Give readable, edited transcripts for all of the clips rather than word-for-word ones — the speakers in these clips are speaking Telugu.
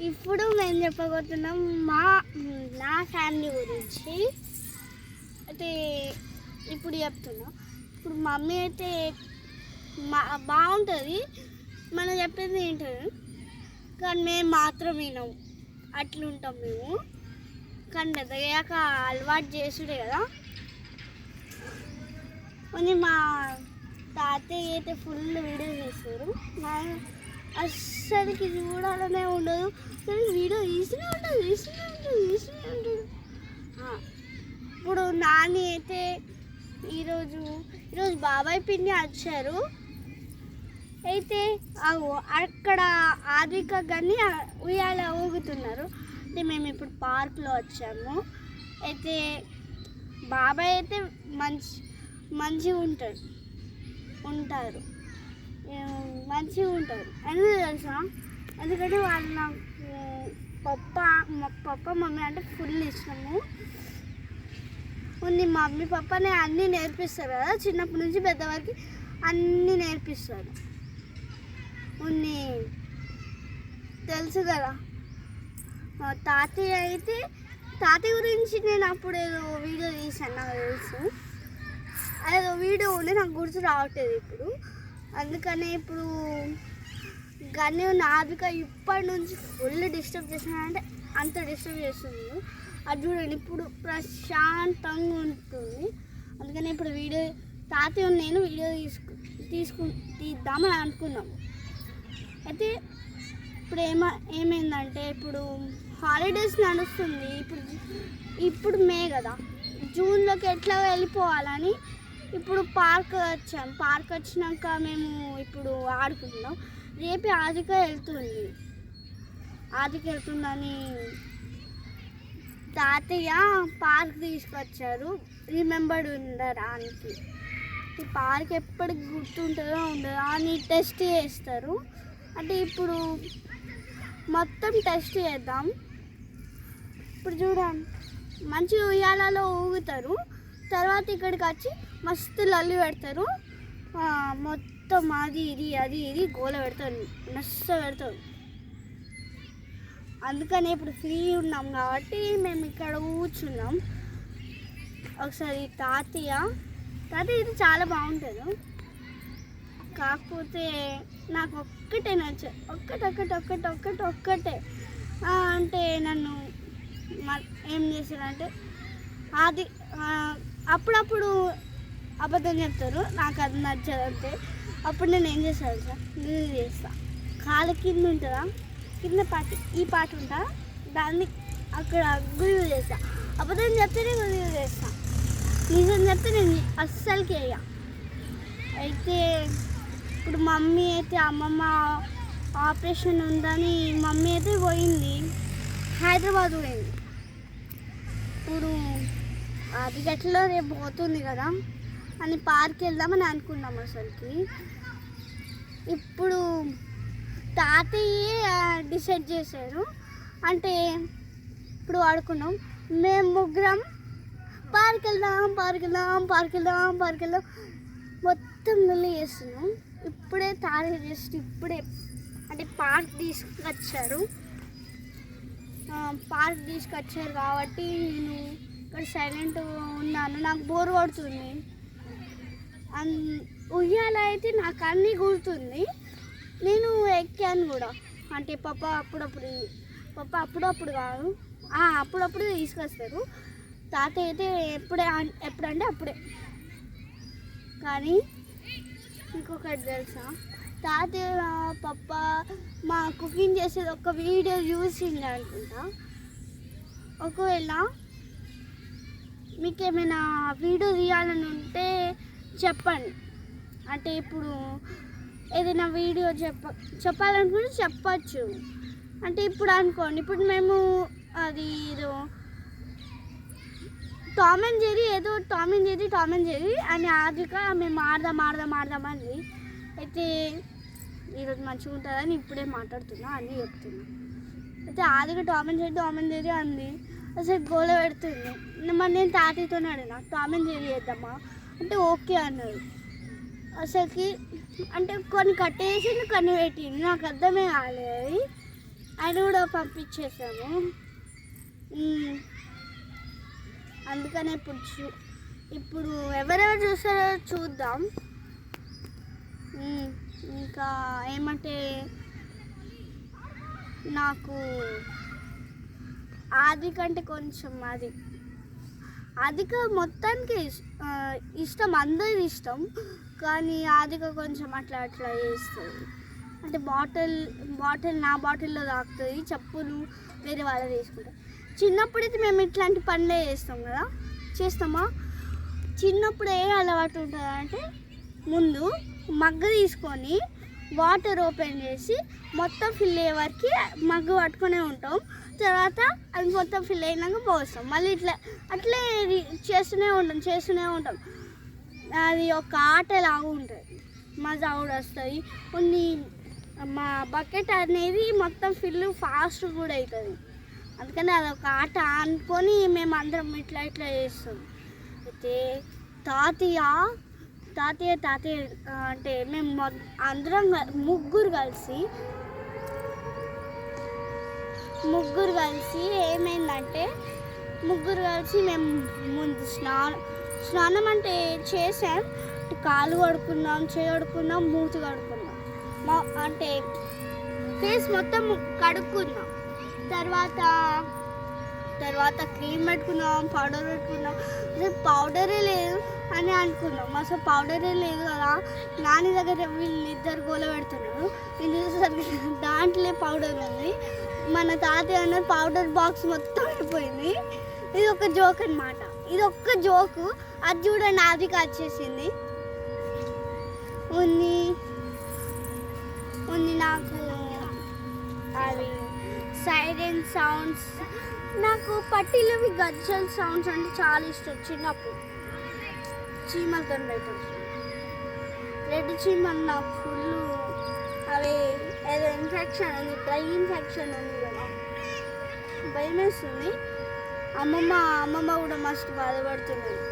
ఇప్పుడు మేము చెప్పబోతున్నాం నా ఫ్యామిలీ గురించి. అయితే ఇప్పుడు చెప్తున్నా. ఇప్పుడు మమ్మీ అయితే బాగుంటుంది, మనం చెప్పేది ఏంటది, కానీ మేము మాత్రం వినాం, అట్లుంటాం మేము. కానీ పెద్దయ్యాక అలవాటు చేసుడే కదా. కొన్ని మా తాతయ్య అయితే ఫుల్ వీడియో చేస్తారు, అస్సలకి చూడాలనే ఉండదు, కానీ వీడియో తీస్తూనే ఉంటుంది. ఇప్పుడు నాని అయితే ఈరోజు బాబాయ్ పిన్ని వచ్చారు. అయితే అక్కడ ఆదిక కానీ ఉయ్యాల ఊగుతున్నారు. అయితే మేము ఇప్పుడు పార్క్లో వచ్చాము. అయితే బాబాయ్ అయితే మంచిగా ఉంటారు మంచిగా ఉంటారు. ఎందుకు తెలుసా? ఎందుకంటే వాళ్ళు నాకు పప్ప మమ్మీ అంటే ఫుల్ ఇష్టము. కొన్ని మమ్మీ పప్పనే అన్నీ నేర్పిస్తారు కదా, చిన్నప్పటి నుంచి పెద్దవారికి అన్నీ నేర్పిస్తారు. కొన్ని తెలుసు కదా. తాతయ్య గురించి నేను అప్పుడు ఏదో వీడియో తీసాను, నాకు తెలుసు. అదేదో వీడియో ఉండి నాకు గుర్తు రావట్లేదు ఇప్పుడు. అందుకనే ఇప్పుడు గన్ను నాదిక ఇప్పటి నుంచి ఫుల్ డిస్టర్బ్ చేస్తున్నానంటే అంత డిస్టర్బ్ చేస్తుంది. అది చూడండి, ఇప్పుడు ప్రశాంతంగా ఉంటుంది. అందుకని ఇప్పుడు తాతయ్య నేను వీడియో తీద్దామని అనుకున్నాం. అయితే ఇప్పుడు ఏమైందంటే ఇప్పుడు హాలిడేస్ నడుస్తుంది. ఇప్పుడు మే కదా, జూన్లోకి ఎట్లా వెళ్ళిపోవాలని ఇప్పుడు పార్క్ వచ్చాం. పార్క్ వచ్చినాక మేము ఇప్పుడు ఆడుకుంటున్నాం. రేపు ఆదిక వెళ్తుందని తాతయ్య పార్క్ తీసుకొచ్చారు, రిమెంబర్డ్ ఉండడానికి. ఈ పార్క్ ఎప్పటికి గుర్తుంటుందో ఉండదో అని టెస్ట్ చేస్తారు. అంటే ఇప్పుడు మొత్తం టెస్ట్ చేద్దాం. ఇప్పుడు చూడండి, మంచి ఉయ్యాలలో ఊగుతారు, తర్వాత ఇక్కడికి వచ్చి మస్తు లల్లి పెడతారు, మొత్తం అది ఇది గోల పెడతారు, నష్ట పెడతారు. అందుకని ఇప్పుడు ఫ్రీ ఉన్నాం కాబట్టి మేము ఇక్కడ కూర్చున్నాం. ఒకసారి తాతయ్య ఇది చాలా బాగుంటుంది. కాకపోతే నాకు ఒక్కటే నచ్చదు, ఒక్కటే అంటే నన్ను ఏం చేశారంటే అది అప్పుడప్పుడు అబద్ధం చెప్తారు, నాకు అది నచ్చదు. అంటే అప్పుడు నేను ఏం చేస్తాను సార్, గురి చేస్తా. కాళ్ళ కింద ఉంటుందా, కింద ఈ పాట ఉంటా, దాన్ని అక్కడ గురి చేస్తా. అబద్ధం చెప్తే నేను గురి చేస్తా, నిజం చెప్తే నేను అస్సలకి వేయ. అయితే ఇప్పుడు మమ్మీ అయితే అమ్మమ్మ ఆపరేషన్ ఉందని మమ్మీ అయితే పోయింది, హైదరాబాద్ పోయింది. ఇప్పుడు అది గట్లలో రేపు పోతుంది కదా అని పార్క్ వెళ్దామని అనుకున్నాం. అసలుకి ఇప్పుడు తాతయ్య డిసైడ్ చేశారు. అంటే ఇప్పుడు ఆడుకున్నాం, మేము ముగ్గురం పార్క్ వెళ్దాం మొత్తం నుల్లి చేస్తున్నాం. ఇప్పుడే తాతయ్య జస్ట్ అంటే పార్క్ తీసుకొచ్చారు కాబట్టి నేను ఇక్కడ సైలెంట్ ఉన్నాను. నాకు బోర్ కొడుతుంది. ఉయ్యాల అయితే నాకు అన్నీ గుర్తుంది, నేను ఎక్కాను కూడా. అంటే పప్ప అప్పుడప్పుడు కాదు, అప్పుడప్పుడు తీసుకొస్తారు. తాతయ్య అయితే ఎప్పుడంటే అప్పుడే. కానీ ఇంకొకటి తెలుసా, తాతయ్య పప్ప మా కుకింగ్ చేసేది ఒక వీడియో చూసింది అనుకుంటా. ఒకవేళ మీకు ఏమైనా వీడియో తీయాలని ఉంటే చెప్పండి. అంటే ఇప్పుడు ఏదైనా వీడియో చెప్పాలనుకుంటే చెప్పచ్చు. అంటే ఇప్పుడు అనుకోండి, ఇప్పుడు మేము అది ఏదో టామ్ అండ్ జెర్రీ అని ఆదిక మేము ఆడదామని. అయితే ఈరోజు మంచిగా ఉంటుందని ఇప్పుడే మాట్లాడుతున్నా, అన్నీ చెప్తున్నా. అయితే ఆదిక టామ్ అండ్ జెర్రీ అంది, అసలు గోల పెడుతుంది. మరి నేను తాతయ్యతోనే అడిగినా టామ్ అండ్ జెర్రీ చేద్దామా అంటే ఓకే అన్నారు. అసలుకి అంటే కొన్ని కట్టేసి కొన్ని పెట్టింది, నాకు అర్థమే కాలేదు. ఆయన కూడా పంపించేసాము. అందుకనే ఇప్పుడు ఎవరెవరు చూస్తారో చూద్దాం. ఇంకా ఏమంటే నాకు ఆది కంటే కొంచెం ఆదిక మొత్తానికి ఇష్టం, అందరి ఇష్టం. కానీ ఆదిక కొంచెం అట్లా చేస్తుంది. అంటే బాటిల్ నా బాటిల్లో తాకుతుంది, చెప్పులు వేరే వాళ్ళు తీసుకుంటారు. చిన్నప్పుడైతే మేము ఇట్లాంటి పనులే చేస్తామా. చిన్నప్పుడు ఏ అలవాటు ఉంటుంది అంటే ముందు మగ్గ తీసుకొని వాటర్ ఓపెన్ చేసి మొత్తం ఫిల్ అయ్యే వరకు మగ్గు పట్టుకునే ఉంటాం. తర్వాత అది మొత్తం ఫిల్ అయినాక పోస్తాం. మళ్ళీ అట్లే చేస్తూనే ఉంటాం. అది ఒక ఆటలాగా ఉంటుంది, మజా కూడా వస్తుంది. మా బకెట్ అనేది మొత్తం ఫిల్ ఫాస్ట్ కూడా అవుతుంది. అందుకని అదొక ఆట అనుకొని మేము అందరం ఇట్లా చేస్తాం. అయితే తాతయ్య అంటే మేము అందరం ముగ్గురు కలిసి ఏమైందంటే మేము ముందు స్నానం అంటే చేసాం. కాలు కడుక్కున్నాం, చేయి కడుక్కున్నాం, మూతి కడుక్కున్నాం, అంటే ఫేస్ మొత్తం కడుక్కున్నాం. తర్వాత క్రీమ్ పెట్టుకున్నాం, పౌడర్ పెట్టుకున్నాం. అసలు పౌడరే లేదు అని అనుకున్నాం. అసలు పౌడరే లేదు కదా, నాని దగ్గర వీళ్ళిద్దరు గోల పెడుతున్నారు. వీళ్ళు దాంట్లో పౌడర్ ఉంది. మన తాతయ్య అన్న పౌడర్ బాక్స్ మొత్తం అయిపోయింది. ఇది ఒక జోక్ అనమాట. ఇది ఒక్క జోకు. అది చూడండి, అది వచ్చేసింది. ఉంది నాకు అవి సైరన్ సౌండ్స్, నాకు పట్టీలవి గజ్జల్ సౌండ్స్ అంటే చాలా ఇష్టం. చిన్నప్పుడు చీమలతో భయపడుతుంది. రెడ్ చీమలు నాకు ఫుల్, అవి ఏదో ఇన్ఫెక్షన్ ఉంది, డ్రై ఇన్ఫెక్షన్ ఉంది కదా, భయం వేస్తుంది. అమ్మమ్మ కూడా మస్తు బాధపడుతున్నారు.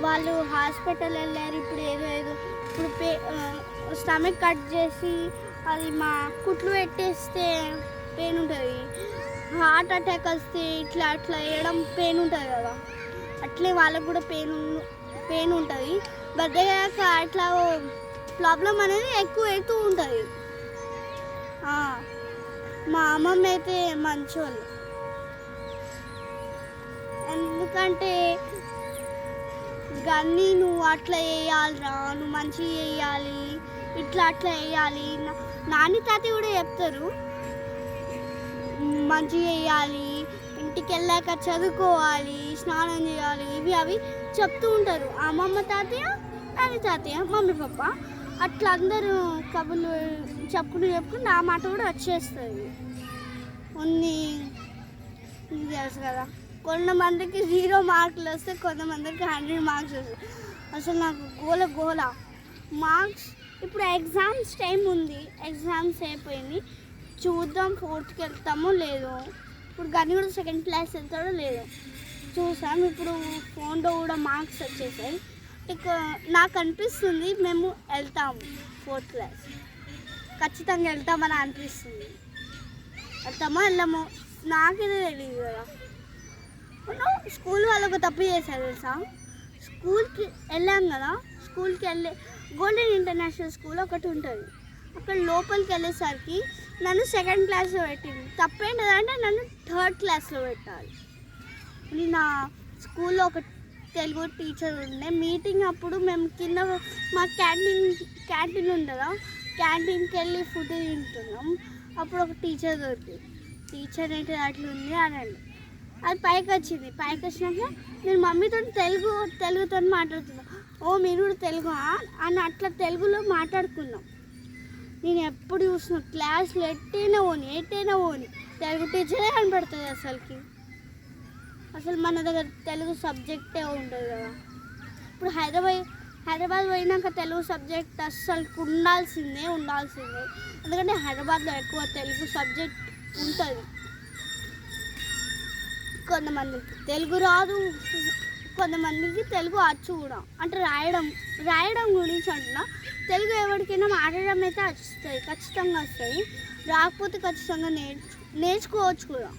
వాళ్ళు హాస్పిటల్ వెళ్ళారు. ఇప్పుడు ఏదో ఇప్పుడు స్టమక్ కట్ చేసి అది మా కుట్లు పెట్టేస్తే పెయిన్ ఉంటుంది. హార్ట్ అటాక్ వస్తే ఇట్లా వేయడం పెయిన్ ఉంటుంది కదా, అట్లే వాళ్ళకు కూడా పెయిన్ ఉంటుంది. బర్త్డే అయ్యాక అట్లా ప్రాబ్లం అనేది ఎక్కువ అవుతూ ఉంటుంది. మా అమ్మమ్మ అయితే మంచోళ్ళు. ఎందుకంటే గన్నీ నువ్వు అట్లా వేయాలిరా, నువ్వు మంచిగా వేయాలి, ఇట్లా వేయాలి. నాని తాతయ్య కూడా చెప్తారు మంచిగా వేయాలి, ఇంటికి వెళ్ళాక చదువుకోవాలి, స్నానం చేయాలి, అవి చెప్తూ ఉంటారు. అమ్మమ్మ తాతయ్య, నాని తాతయ్య, మమ్మీ పప్ప అట్లా అందరూ కబుర్లు చెప్పుకుని నా మాట కూడా వచ్చేస్తుంది. తెలుసు కదా, కొంతమందికి 0 మార్కులు వస్తే కొంతమందికి 100 మార్క్స్ వస్తాయి. అసలు నాకు గోల మార్క్స్. ఇప్పుడు ఎగ్జామ్స్ టైం ఉంది, ఎగ్జామ్స్ అయిపోయింది. చూద్దాం 4th వెళ్తామో లేదో. ఇప్పుడు గని కూడా 2nd క్లాస్ వెళ్తాడో లేదో చూసాం. ఇప్పుడు ఫోన్లో కూడా మార్క్స్ వచ్చేసాయి. ఇక నాకు అనిపిస్తుంది మేము వెళ్తాము 4th క్లాస్, ఖచ్చితంగా వెళ్తామని అనిపిస్తుంది. వెళ్తామో వెళ్ళామో నాకేదో తెలియదు కదా. స్కూల్ వాళ్ళు ఒక తప్పు చేశారు తెలుసా. స్కూల్కి వెళ్ళాం కదా, స్కూల్కి వెళ్ళే గోల్డెన్ ఇంటర్నేషనల్ స్కూల్ ఒకటి ఉంటుంది. అక్కడ లోపలికి వెళ్ళేసరికి నన్ను 2nd క్లాస్లో పెట్టింది. తప్పేంటంటే నన్ను 3rd క్లాస్లో పెట్టాలి. నా స్కూల్లో ఒక తెలుగు టీచర్ ఉండే. మీటింగ్ అప్పుడు మేము కింద మా క్యాంటీన్ ఉంటుందా, క్యాంటీన్కి వెళ్ళి ఫుడ్ తింటున్నాం. అప్పుడు ఒక టీచర్ దొరికింది. టీచర్ అయితే అట్లా ఉంది అనండి. అది పైకి వచ్చింది. పైకి వచ్చినాక నేను మమ్మీతో తెలుగుతో మాట్లాడుతున్నాను. ఓ మీరు కూడా తెలుగు అని అట్లా తెలుగులో మాట్లాడుకున్నాం. నేను ఎప్పుడు చూసిన క్లాస్లో ఎట్టైనా పోని తెలుగు టీచరే కనపడుతుంది. అసలు మన దగ్గర తెలుగు సబ్జెక్టే ఉంటుంది కదా. ఇప్పుడు హైదరాబాద్ పోయినాక తెలుగు సబ్జెక్ట్ అస్సలు ఉండాల్సిందే. ఎందుకంటే హైదరాబాద్లో ఎక్కువ తెలుగు సబ్జెక్ట్ ఉంటుంది. కొంతమందికి తెలుగు రాదు, కొంతమందికి తెలుగు వచ్చు కూడా. అంటే రాయడం గురించి అంటున్నా. తెలుగు ఎవరికైనా మాట్లాడడం అయితే వస్తుంది, ఖచ్చితంగా వస్తుంది. రాకపోతే ఖచ్చితంగా నేర్చుకోవచ్చు కూడా.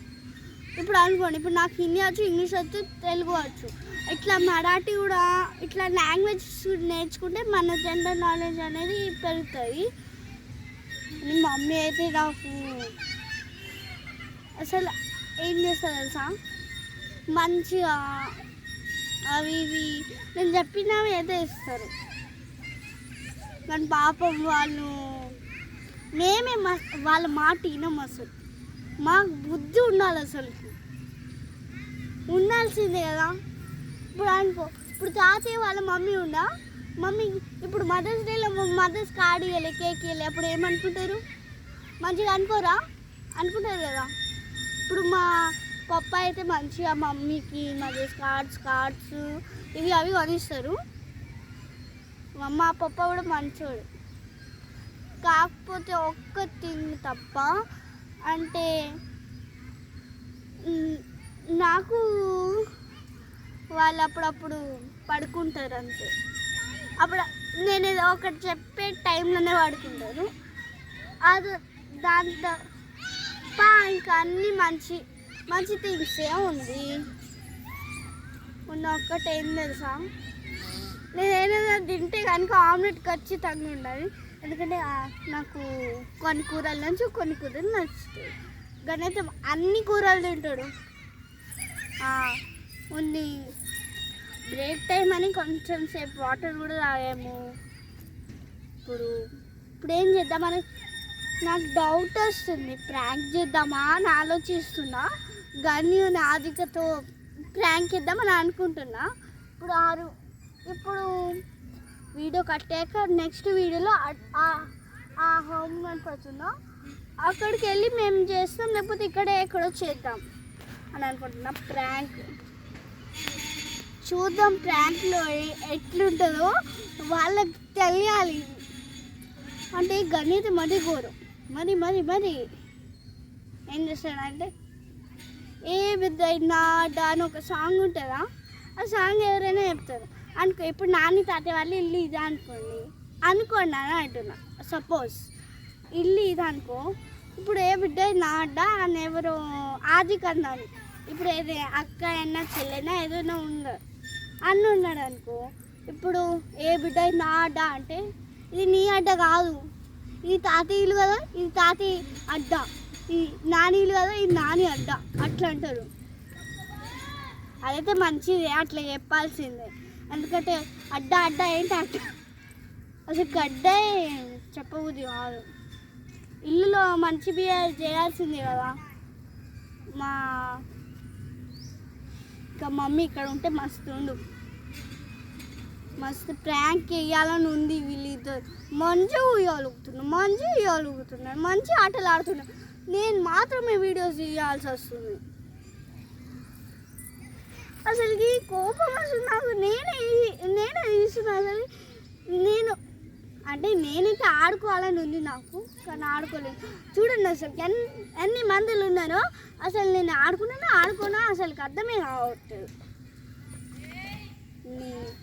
ఇప్పుడు అనుకోండి, ఇప్పుడు నాకు హిందీ వచ్చు, ఇంగ్లీష్ వచ్చు, తెలుగు వచ్చు, ఇట్లా మరాఠీ కూడా, ఇట్లా లాంగ్వేజ్ నేర్చుకుంటే మన జనరల్ నాలెడ్జ్ అనేది పెరుగుతుంది. మీ మమ్మీ అయితే నాకు అసలు ఏం చేస్తారు తెలుసా, మంచిగా అవి ఇవి నేను చెప్పినవి అయితే ఇస్తారు. కానీ పాపం వాళ్ళు మేమే వాళ్ళ మాట వినం. అసలు మాకు బుద్ధి ఉండాలి, అసలు ఉండాల్సిందే కదా. ఇప్పుడు అనుకో, ఇప్పుడు తాతయ్య వాళ్ళ మమ్మీ ఉందా, మమ్మీ ఇప్పుడు మదర్స్ డేలో మదర్స్ కార్డ్ ఇవ్వలే, కేక్ ఇవ్వలే, అప్పుడు ఏమనుకుంటారు? మంచిగా అనుకుంటారు కదా. ఇప్పుడు మా పప్ప అయితే మంచిగా మమ్మీకి మదర్స్ కార్డ్స్ ఇవి అవి కొనిస్తారు. మా పప్ప కూడా మంచోడు. కాకపోతే ఒక్క థింగ్ తప్ప, అంటే నాకు వాళ్ళు అప్పుడప్పుడు పడుకుంటారు అంతే. అప్పుడు నేను ఏదో ఒకటి చెప్పే టైంలోనే పడుకుంటారు. అది దాంట్లో ఇంకా అన్నీ మంచి థింగ్సే ఉంది. ఒక్కటి ఏం తెలుసా, నేను ఏదైనా తింటే కనుక ఆమ్లెట్ ఖచ్చితంగా ఉండాలి. ఎందుకంటే నాకు కొన్ని కూరల నుంచి కొన్ని కూరలు నచ్చుతాయి. కానీ అయితే అన్ని కూరలు తింటాడు. ఉంది బ్రేక్ టైం అని కొంచెం సేపు వాటర్ కూడా తాగాము. ఇప్పుడు ఏం చేద్దామని నాకు డౌట్ వస్తుంది. ప్రాంక్ చేద్దామా అని ఆలోచిస్తున్నా. గని నాదికతో ప్రాంక్ చేద్దామని అనుకుంటున్నా. ఇప్పుడు వీడియో కట్టాక నెక్స్ట్ వీడియోలో ఆ హోమ్ కనపడుతుందో అక్కడికి వెళ్ళి మేము చేస్తాం, లేకపోతే ఎక్కడో చేద్దాం అని అనుకుంటున్నా. ప్రాంక్ చూద్దాం, ప్రాంక్లో ఎట్లుంటుందో వాళ్ళకి తెలియాలి. అంటే గణిత మరి ఘోరం, మరి ఏం చేస్తాడంటే, ఏ బిడ్డ నాట అని ఒక సాంగ్ ఉంటుందా, ఆ సాంగ్ ఎవరైనా చెప్తారు అనుకో. ఇప్పుడు నాని తాతయ్య వాళ్ళు ఇల్లు ఇది అనుకోండి అని అంటున్నా. సపోజ్ ఇల్లు ఇది అనుకో. ఇప్పుడు ఏ బిడ్డ నాట అని ఎవరో ఆది కన్నాను. ఇప్పుడు ఏదో అక్క అయినా చెల్లెనా ఏదైనా ఉన్నాడు అనుకో. ఇప్పుడు ఏ బిడ్డ నాట అంటే ఇది నీ అడ్డ కాదు, ఇది తాతయ్య ఇల్లు కదా, ఇది తాతయ్య అడ్డ, ఇది నాని ఇల్లు కదా, ఇది నాని అడ్డ, అట్లా అంటారు. అదైతే మంచిదే, అట్లా చెప్పాల్సిందే. ఎందుకంటే అడ్డ ఏంటి అసలు గడ్డే చెప్పబుద్ధి కాదు. ఇల్లులో మంచి బిహేవ్ చేయాల్సిందే కదా. ఇంకా మమ్మీ ఇక్కడ ఉంటే మస్తు ప్రాంక్ వేయాలని ఉంది. వీళ్ళిద్దరు మంచిగా ఇవ్వగలుగుతున్నారు, మంచి ఆటలు ఆడుతున్నారు. నేను మాత్రమే వీడియోస్ ఇవ్వాల్సి వస్తుంది. అసలుకి కోపం వస్తుంది నాకు. నేనే తీస్తున్నా. అసలు నేనైతే ఆడుకోవాలని ఉంది నాకు, కానీ ఆడుకోలేదు. చూడండి అసలు ఎన్ని మందులు ఉన్నారో. అసలు నేను ఆడుకోనా అసలుకి అర్థమే కావట్లేదు.